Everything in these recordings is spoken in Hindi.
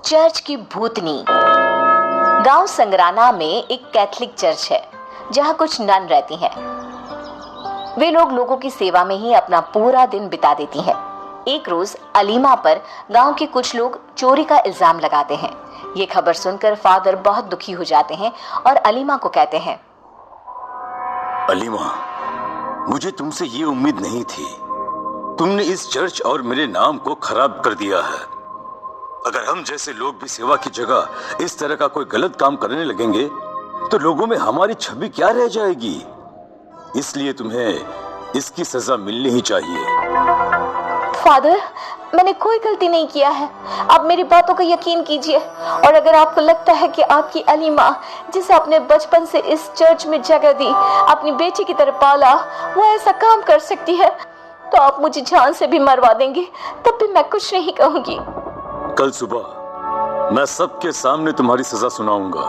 चर्च की भूतनी। गांव संगराना में एक कैथलिक चर्च है जहां कुछ नन रहती हैं। वे लोगों की सेवा में ही अपना पूरा दिन बिता देती हैं। एक रोज अलीमा पर गांव के कुछ लोग चोरी का इल्जाम लगाते हैं। ये खबर सुनकर फादर बहुत दुखी हो जाते हैं और अलीमा को कहते हैं, अलीमा, मुझे तुमसे ये उम्मीद नहीं थी। तुमने इस चर्च और मेरे नाम को खराब कर दिया है। अगर हम जैसे लोग भी सेवा की जगह इस तरह का कोई गलत काम करने लगेंगे तो लोगों में हमारी छवि क्या रह जाएगी। इसलिए तुम्हें इसकी सजा मिलनी ही चाहिए। फादर, मैंने कोई गलती नहीं किया है। आप मेरी बातों का यकीन कीजिए, और अगर आपको लगता है कि आपकी अलीमा, जिसे आपने बचपन से इस चर्च में जगह दी, अपनी बेटी की तरह पाला, वो ऐसा काम कर सकती है, तो आप मुझे जान से भी मरवा देंगे, तब भी मैं कुछ नहीं कहूंगी। कल सुबह मैं सबके सामने तुम्हारी सजा सुनाऊंगा।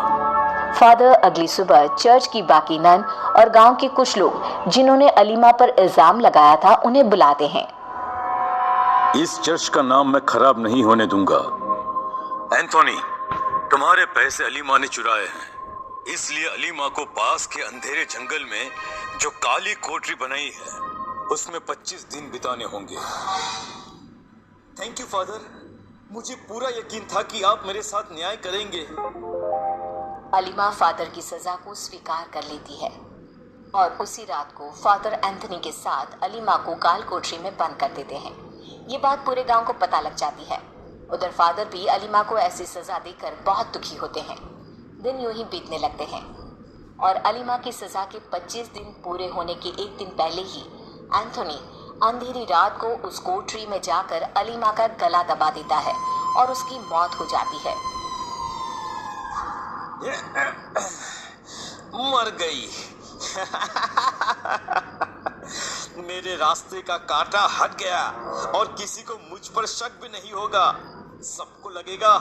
फादर अगली सुबह चर्च की बाकी नन और गांव के कुछ लोग जिन्होंने अलीमा पर इल्जाम लगाया था उन्हें बुलाते हैं। इस चर्च का नाम मैं खराब नहीं होने दूंगा। एंथोनी, तुम्हारे पैसे अलीमा ने चुराए हैं, इसलिए अलीमा को पास के अंधेरे जंगल में जो काली कोठरी बनाई है उसमें 25 दिन बिताने होंगे। थैंक यू फादर, मुझे पूरा यकीन था कि आप मेरे साथ न्याय करेंगे। अलीमा फादर की सजा को स्वीकार कर लेती है और उसी रात को फादर एंथनी के साथ अलीमा को काल कोठरी में बंद कर देते हैं। ये बात पूरे गांव को पता लग जाती है। उधर फादर भी अलीमा को ऐसी सजा देकर बहुत दुखी होते हैं। दिन यूं ही बीतने लगते हैं और अलीमा की सजा के 25 दिन पूरे होने के एक दिन पहले ही एंथोनी अंधेरी रात को उस कोठरी में जाकर अलीमा का गला दबा देता है और उसकी मौत हो जाती है। मर गई। मेरे रास्ते का कांटा हट गया और किसी को मुझ पर शक भी नहीं होगा। सबको लगेगा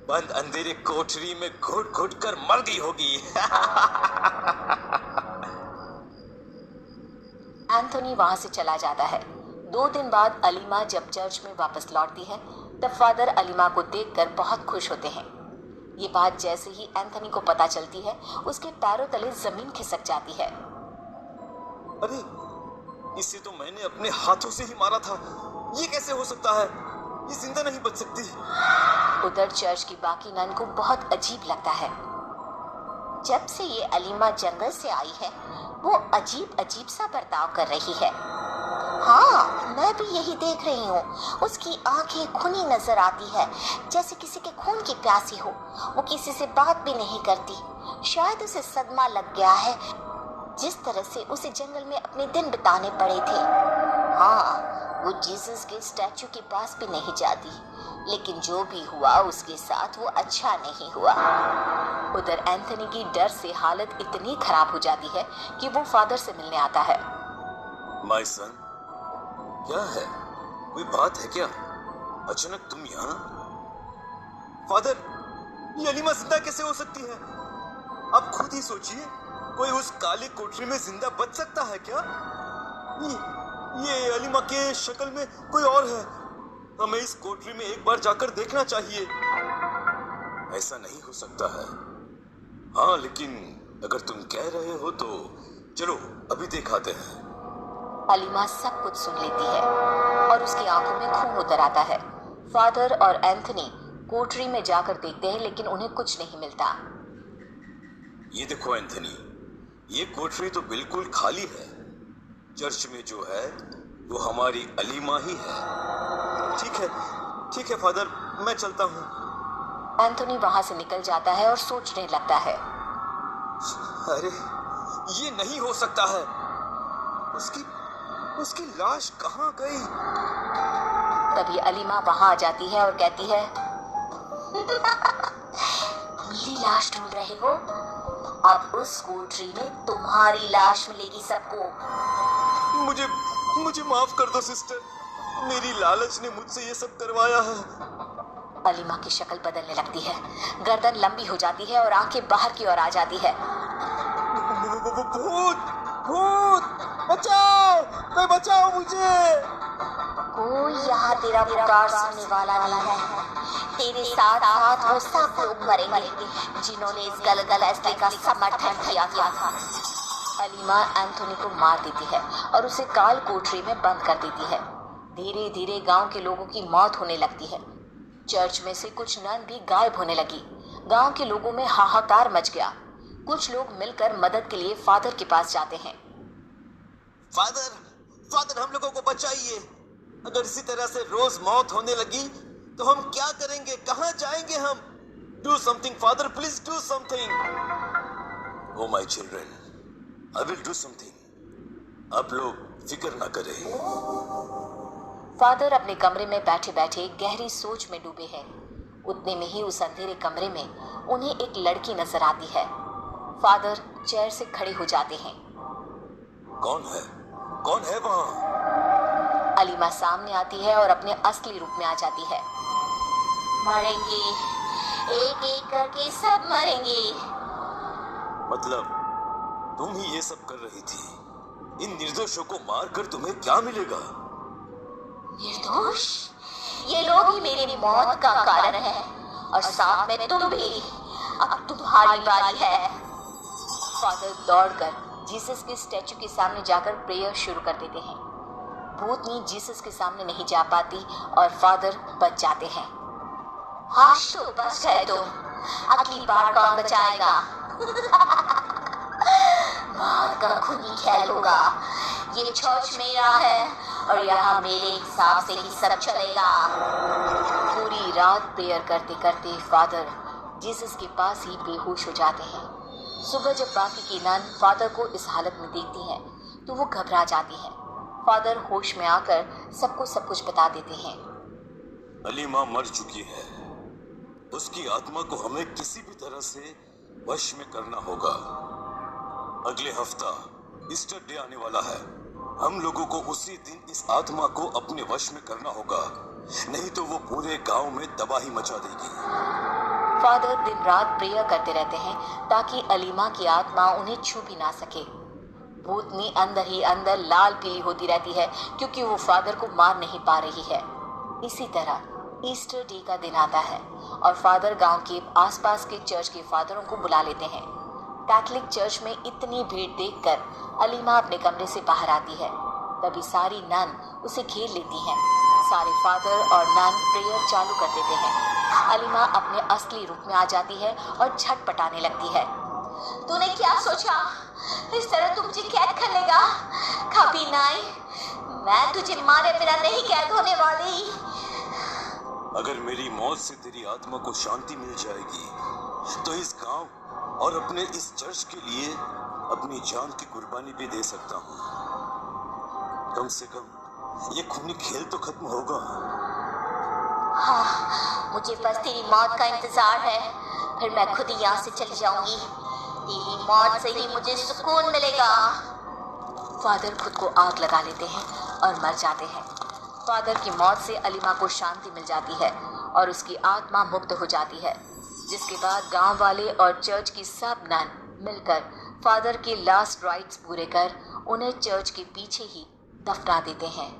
बंद अंधेरे कोठरी में घुट घुट कर मर गई होगी। एंथोनी वहां से चला जाता है। 2 दिन बाद अलीमा जब चर्च में वापस लौटती है तब फादर अलीमा को देखकर बहुत खुश होते हैं। ये बात जैसे ही एंथोनी को पता चलती है उसके पैरों तले जमीन खिसक जाती है। अरे, इसे तो मैंने अपने हाथों से ही मारा था। ये कैसे हो सकता है? ये जिंदा नहीं बच सकती। उधर चर्च की बाकी नन को बहुत अजीब लगता है। जब से ये अलीमा जंगल से आई है वो अजीब अजीब सा बर्ताव कर रही है। हाँ, मैं भी यही देख रही हूँ। उसकी आंखें खुनी नजर आती है, जैसे किसी के खून की प्यासी हो। वो किसी से बात भी नहीं करती। शायद उसे सदमा लग गया है, जिस तरह से उसे जंगल में अपने दिन बिताने पड़े थे। हाँ, वो जीसस के स्टैचू के पास भी नहीं जाती। लेकिन जो भी हुआ उसके साथ वो अच्छा नहीं हुआ। उधर एंथोनी की डर से हालत इतनी खराब हो जाती है कि वो फादर से मिलने आता है। माय सन, क्या है? कोई बात है क्या? अचानक तुम यहाँ? फादर, ये अलीमा जिंदा कैसे हो सकती है? आप खुद ही सोचिए, कोई उस काली कोठरी में जिंदा बच सकता है क्या? ये अलीमा के शक्ल में कोई और है। हमें इस कोठरी में एक बार जाकर देखना चाहिए। ऐसा नहीं हो सकता है। हाँ, लेकिन अगर तुम कह रहे हो तो चलो अभी दिखाते हैं। अलीमा सब कुछ सुन लेती है और उसकी आंखों में खून उतर आता है। फादर और एंथनी कोठरी में जाकर देखते हैं लेकिन उन्हें कुछ नहीं मिलता। ये देखो एंथनी, ये कोठरी तो बिल्कुल खाली है। चर्च में जो है वो हमारी अलीमा ही है। ठीक है फादर, मैं चलता हूँ। एंथोनी वहां से निकल जाता है और सोचने लगता है। अरे, ये नहीं हो सकता है। उसकी लाश कहाँ गई? तभी अलीमा वहां आ जाती है और कहती है, मेरी लाश ढूंढ रहे हो? अब उस कोठरी में तुम्हारी लाश मिलेगी सबको। मुझे माफ कर दो सिस्टर, मेरी लालच ने मुझसे ये सब करवाया है। अलीमा की शक्ल बदलने लगती है, गर्दन लंबी हो जाती है और आंखें बाहर की ओर आ जाती है। भूत, बचाओ, कोई बचाओ मुझे। कोई यहाँ तेरा पुकार सुनने वाला नहीं है। तेरे साथ साथ वो सब लोग मरेंगे जिन्होंने इस गलगल फैसले का समर्थन किया था। अलीमा एंथोनी को मार देती है और उसे काल कोठरी में बंद कर देती है। धीरे धीरे गांव के लोगों की मौत होने लगती है। चर्च में से कुछ नन भी गायब होने लगी। गांव के लोगों में हाहाकार मच गया। कुछ लोग मिलकर मदद के लिए फादर के पास जाते हैं। फादर हम लोगों को बचाइए। अगर इसी तरह से रोज मौत होने लगी तो हम क्या करेंगे, कहां जाएंगे हम? Do something father, please do something. Oh my children, I will do something. आप लोग फिक्र ना करें। फादर अपने कमरे में बैठे बैठे गहरी सोच में डूबे हैं। उतने में ही उस अंधेरे कमरे में उन्हें एक लड़की नजर आती है। फादर चेयर से खड़े हो जाते हैं। कौन है वहां? अलीमा सामने आती है और अपने असली रूप में आ जाती है। मरेंगे, एक एक करके सब मरेंगे। मतलब तुम ही ये सब कर रही थी? इन निर्दोषों को मारकर तुम्हें क्या मिलेगा? निर्दोष? ये लोग ही मेरी मौत का कारण है और साथ में तुम भी। अब तुम्हारी बारी है। फादर दौड़कर जीसस के स्टैचू के सामने जाकर प्रेयर शुरू कर देते हैं। भूतनी जीसस के सामने नहीं जा पाती और फादर बच जाते हैं। हाश तो बच गए तुम, अगली बार कौन बचाएगा? मौत का खूनी खेल होगा। ये चर्च मेरा है और यहाँ मेरे हिसाब से ही सब चलेगा। पूरी रात प्रेयर करते करते फादर जीसस के पास ही बेहोश हो जाते हैं। सुबह जब बाकी की नन फादर को इस हालत में देखती हैं तो वो घबरा जाती हैं। फादर होश में आकर सबको सब कुछ बता देते हैं। अलीमा मर चुकी है। उसकी आत्मा को हमें किसी भी तरह से वश में करना होगा। अगले हफ्ता ईस्टर डे आने वाला है। हम लोगों को उसी दिन इस आत्मा को अपने वश में करना होगा, नहीं तो वो पूरे गांव में तबाही मचा देगी। फादर दिन रात प्रेयर करते रहते हैं ताकि अलीमा की आत्मा उन्हें छू भी ना सके। भूतनी अंदर ही अंदर लाल पीली होती रहती है क्योंकि वो फादर को मार नहीं पा रही है। इसी तरह ईस्टर डे का दिन आता है और फादर गांव के आसपास के चर्च के फादरों को बुला लेते हैं। कैथोलिक चर्च में इतनी भीड़ देखकर अलीमा अपने कमरे से बाहर आती है। तभी सारी नन उसे घेर लेती हैं। सारे फादर और नन प्रेयर चालू कर देते हैं। अलीमा अपने असली रूप में आ जाती है और झटपटाने लगती है। तूने क्या सोचा? इस तरह तू मुझे कैद कर लेगा? कभी नहीं, मैं तुझे मारे बिना नहीं कैद होने वाली। अगर मेरी मौत से तेरी आत्मा को शांति मिल जाएगी तो इस गांव और अपने इस चर्च के लिए अपनी जान की कुर्बानी भी दे सकता हूँ। कम से कम ये खूनी खेल तो खत्म होगा। हाँ, मुझे बस तेरी मौत का इंतजार है, फिर मैं खुद ही यहाँ से चली जाऊंगी। तेरी मौत से ही मुझे सुकून मिलेगा। फादर खुद को आग लगा लेते हैं और मर जाते हैं। फादर की मौत से अलीमा को शांति मिल जाती है और उसकी आत्मा मुक्त हो जाती है, जिसके बाद गांव वाले और चर्च की सब नन मिलकर फादर के लास्ट राइट्स पूरे कर उन्हें चर्च के पीछे ही दफना देते हैं।